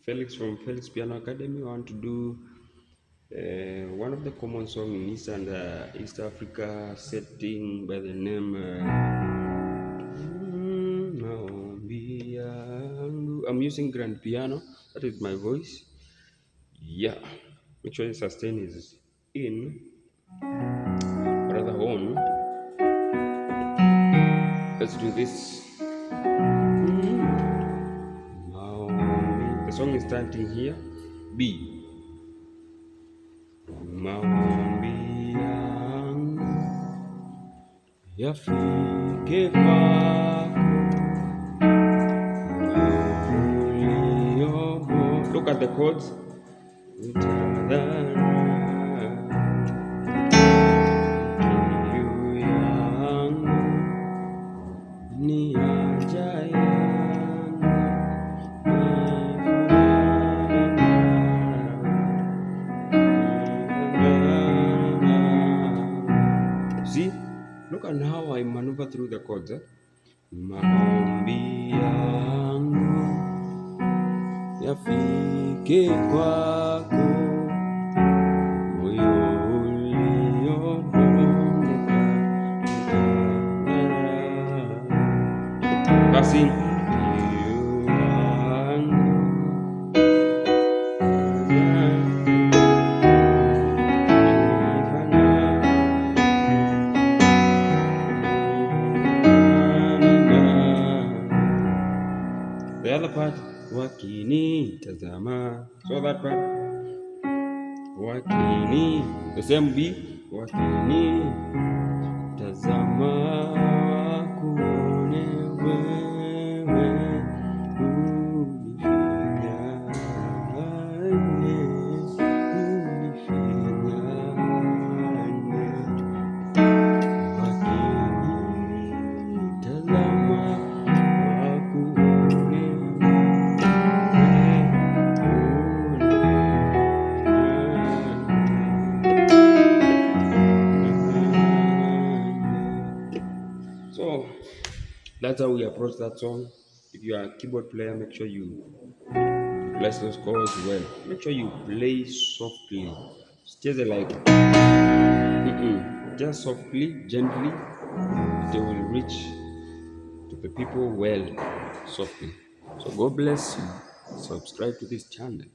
Felix from Felix Piano Academy. I want to do one of the common songs in East and East Africa setting by the name Maombi Yangu. I'm using grand piano. That is my voice. Yeah. Make sure the sustain is in, rather on. Let's do this. The song is starting here. B. Maombi Yangu Yafike Kwako. Look at the chords. See, look at how I maneuver through the chords. Maombi yangu yafike kwako, moyo uliobondeka. Passing. The other part, wakini tazama. So that part, wakini, the same B, wakini tazama, wakuone wewe So that's how we approach that song. If you are a keyboard player, make sure you bless those chords well. Make sure you play softly. Just like just softly, gently. They will reach to the people well, softly. So God bless you. Subscribe to this channel.